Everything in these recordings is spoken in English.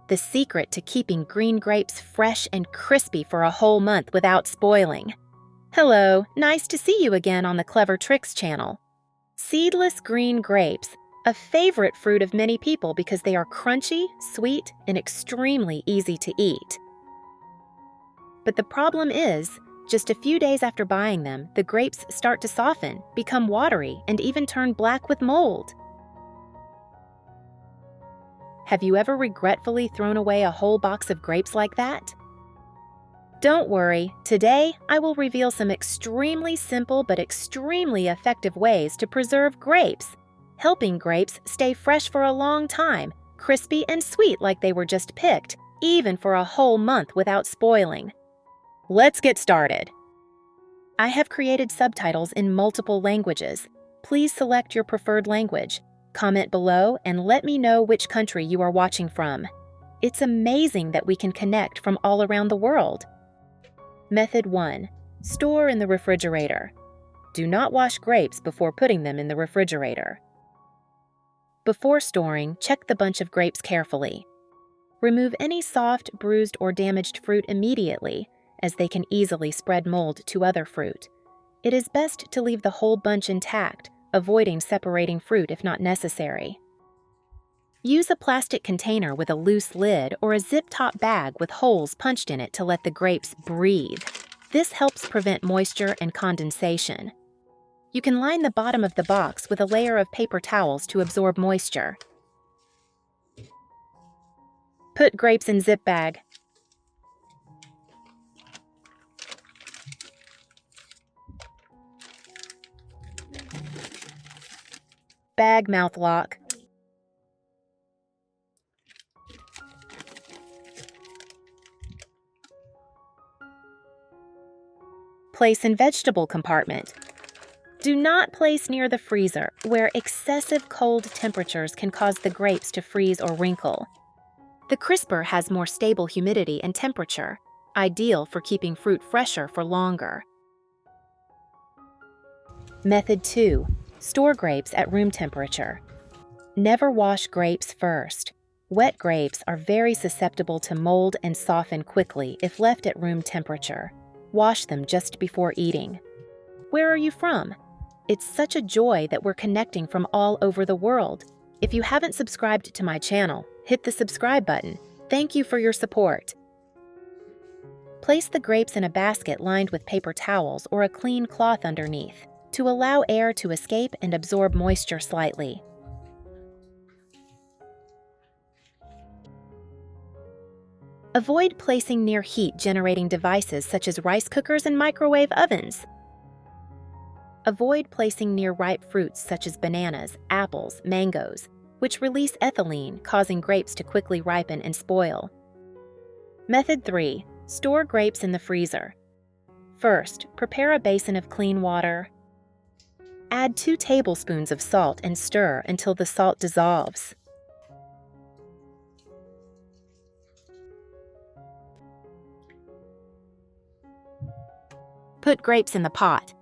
the secret to keeping green grapes fresh and crispy for a whole month without spoiling. Hello, nice to see you again on the Clever Tricks channel. Seedless green grapes, a favorite fruit of many people because they are crunchy, sweet, and extremely easy to eat. But the problem is, just a few days after buying them, the grapes start to soften, become watery, and even turn black with mold. Have you ever regretfully thrown away a whole box of grapes like that? Don't worry, today I will reveal some extremely simple but extremely effective ways to preserve grapes, helping grapes stay fresh for a long time, crispy and sweet like they were just picked, even for a whole month without spoiling. Let's get started. I have created subtitles in multiple languages. Please select your preferred language. Comment below and let me know which country you are watching from. It's amazing that we can connect from all around the world. Method 1. Store in the refrigerator. Do not wash grapes before putting them in the refrigerator. Before storing, check the bunch of grapes carefully. Remove any soft, bruised, or damaged fruit immediately, as they can easily spread mold to other fruit. It is best to leave the whole bunch intact, avoiding separating fruit if not necessary. Use a plastic container with a loose lid or a zip-top bag with holes punched in it to let the grapes breathe. This helps prevent moisture and condensation. You can line the bottom of the box with a layer of paper towels to absorb moisture. Put grapes in zip bag. Bag mouth lock. Place in vegetable compartment. Do not place near the freezer, where excessive cold temperatures can cause the grapes to freeze or wrinkle. The crisper has more stable humidity and temperature, ideal for keeping fruit fresher for longer. Method 2. Store grapes at room temperature. Never wash grapes first. Wet grapes are very susceptible to mold and soften quickly if left at room temperature. Wash them just before eating. Where are you from? It's such a joy that we're connecting from all over the world. If you haven't subscribed to my channel, hit the subscribe button. Thank you for your support. Place the grapes in a basket lined with paper towels or a clean cloth underneath, to allow air to escape and absorb moisture slightly. Avoid placing near heat-generating devices such as rice cookers and microwave ovens. Avoid placing near ripe fruits such as bananas, apples, mangoes, which release ethylene, causing grapes to quickly ripen and spoil. Method 3. Store grapes in the freezer. First, prepare a basin of clean water. Add 2 tablespoons of salt and stir until the salt dissolves. Put grapes in the pot.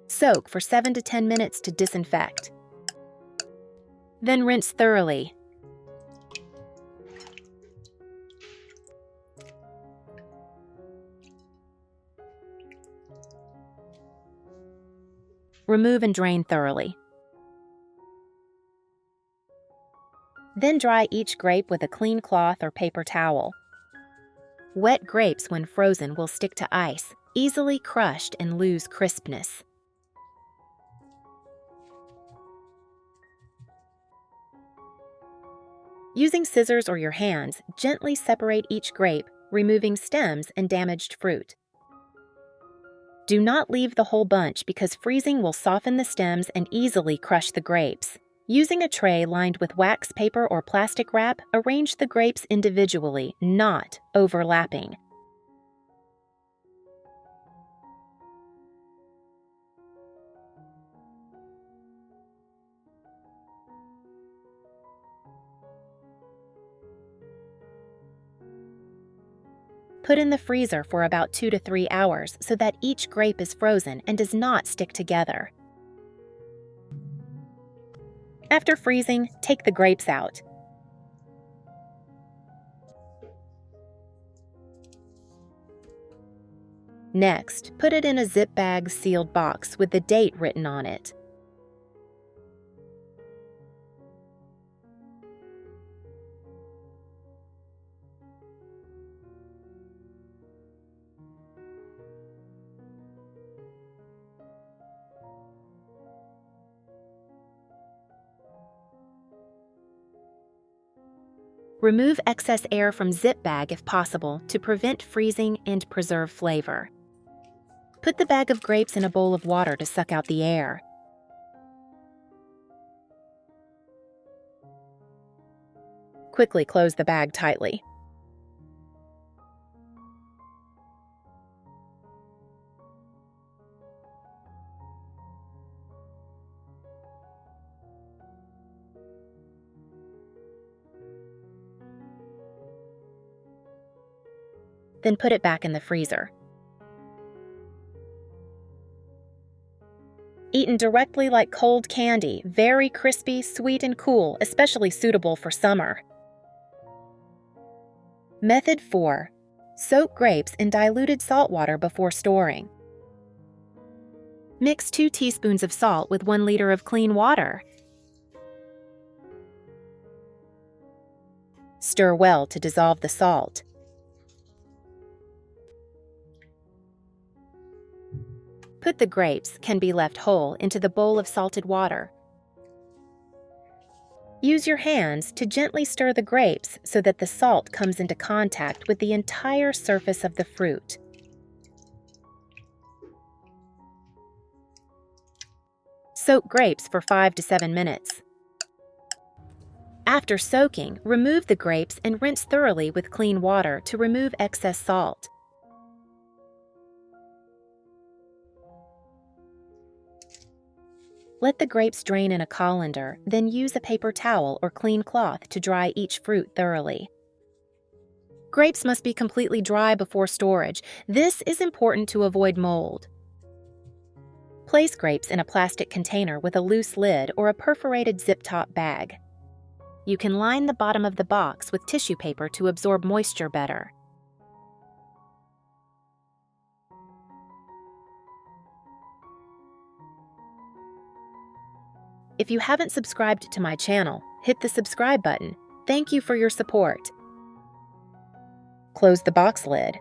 Soak for 7 to 10 minutes to disinfect. Then rinse thoroughly. Remove and drain thoroughly. Then dry each grape with a clean cloth or paper towel. Wet grapes when frozen will stick to ice, easily crushed and lose crispness. Using scissors or your hands, gently separate each grape, removing stems and damaged fruit. Do not leave the whole bunch because freezing will soften the stems and easily crush the grapes. Using a tray lined with wax paper or plastic wrap, arrange the grapes individually, not overlapping. Put in the freezer for about 2 to 3 hours so that each grape is frozen and does not stick together. After freezing, take the grapes out. Next, put it in a zip bag sealed box with the date written on it. Remove excess air from zip bag if possible to prevent freezing and preserve flavor. Put the bag of grapes in a bowl of water to suck out the air. Quickly close the bag tightly. Then put it back in the freezer. Eaten directly like cold candy, very crispy, sweet, and cool, especially suitable for summer. Method 4. Soak grapes in diluted salt water before storing. Mix 2 teaspoons of salt with 1 liter of clean water. Stir well to dissolve the salt. Put the grapes, can be left whole, into the bowl of salted water. Use your hands to gently stir the grapes so that the salt comes into contact with the entire surface of the fruit. Soak grapes for 5 to 7 minutes. After soaking, remove the grapes and rinse thoroughly with clean water to remove excess salt. Let the grapes drain in a colander, then use a paper towel or clean cloth to dry each fruit thoroughly. Grapes must be completely dry before storage. This is important to avoid mold. Place grapes in a plastic container with a loose lid or a perforated zip-top bag. You can line the bottom of the box with tissue paper to absorb moisture better. If you haven't subscribed to my channel, hit the subscribe button. Thank you for your support. Close the box lid.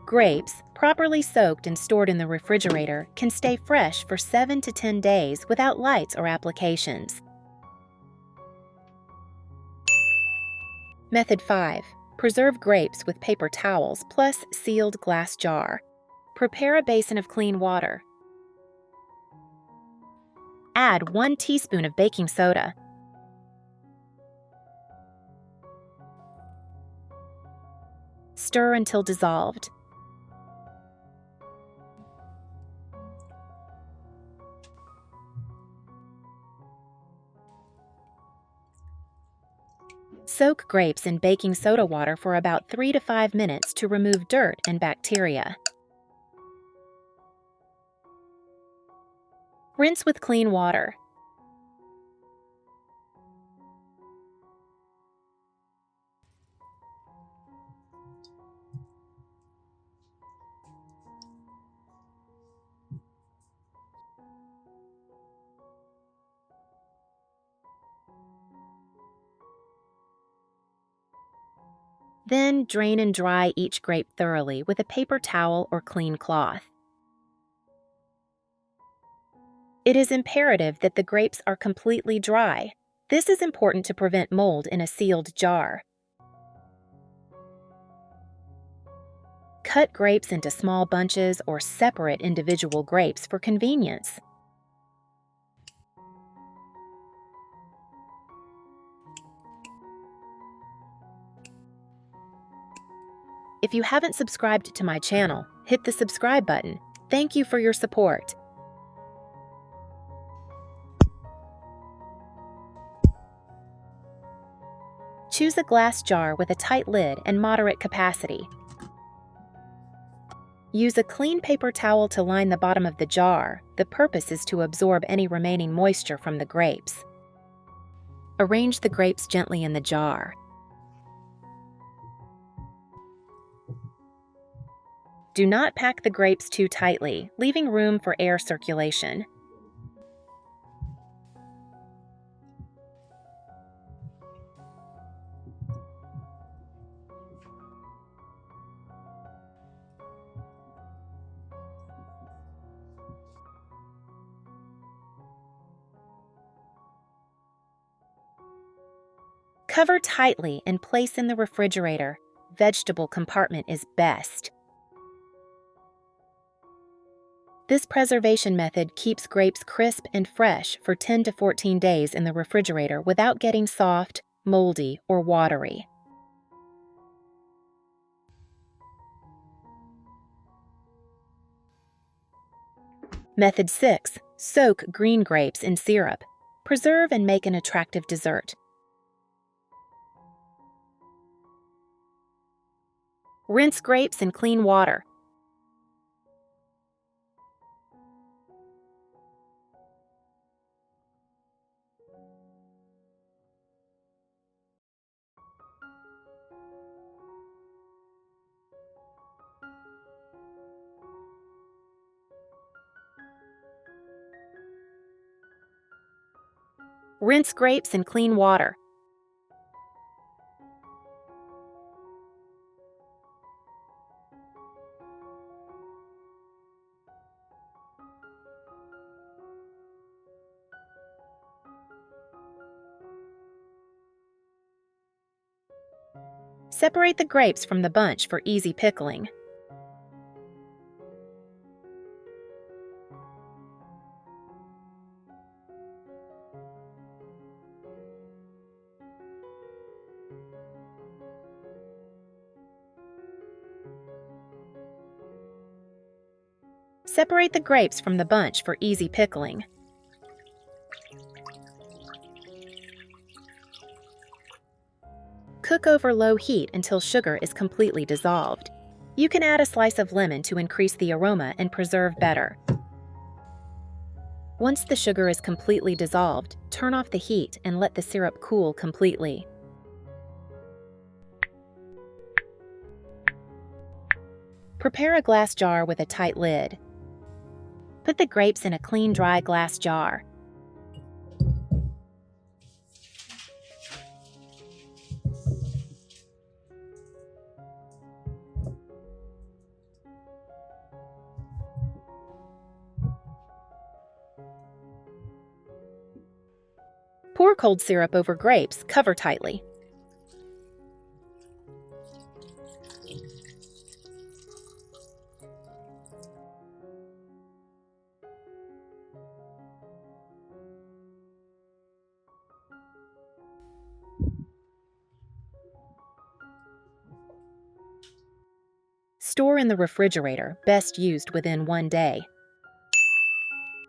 Grapes, properly soaked and stored in the refrigerator, can stay fresh for 7 to 10 days without lights or applications. Method 5. Preserve grapes with paper towels plus sealed glass jar. Prepare a basin of clean water. Add 1 teaspoon of baking soda. Stir until dissolved. Soak grapes in baking soda water for about 3 to 5 minutes to remove dirt and bacteria. Rinse with clean water. Then drain and dry each grape thoroughly with a paper towel or clean cloth. It is imperative that the grapes are completely dry. This is important to prevent mold in a sealed jar. Cut grapes into small bunches or separate individual grapes for convenience. If you haven't subscribed to my channel, hit the subscribe button. Thank you for your support. Choose a glass jar with a tight lid and moderate capacity. Use a clean paper towel to line the bottom of the jar. The purpose is to absorb any remaining moisture from the grapes. Arrange the grapes gently in the jar. Do not pack the grapes too tightly, leaving room for air circulation. Cover tightly and place in the refrigerator. Vegetable compartment is best. This preservation method keeps grapes crisp and fresh for 10 to 14 days in the refrigerator without getting soft, moldy, or watery. Method 6. Soak green grapes in syrup. Preserve and make an attractive dessert. Rinse grapes in clean water. Rinse grapes in clean water. Separate the grapes from the bunch for easy pickling. Separate the grapes from the bunch for easy pickling. Cook over low heat until sugar is completely dissolved. You can add a slice of lemon to increase the aroma and preserve better. Once the sugar is completely dissolved, turn off the heat and let the syrup cool completely. Prepare a glass jar with a tight lid. Put the grapes in a clean, dry glass jar. Pour cold syrup over grapes, cover tightly. Store in the refrigerator, best used within 1 day.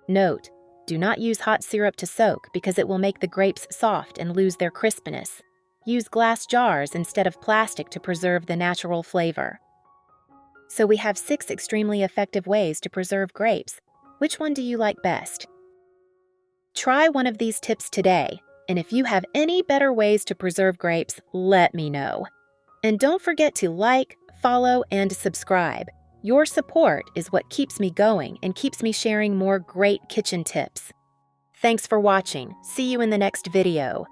Note: do not use hot syrup to soak because it will make the grapes soft and lose their crispness. Use glass jars instead of plastic to preserve the natural flavor. So we have 6 extremely effective ways to preserve grapes. Which one do you like best? Try one of these tips today, and if you have any better ways to preserve grapes, let me know. And don't forget to like, follow, and subscribe. Your support is what keeps me going and keeps me sharing more great kitchen tips. Thanks for watching. See you in the next video.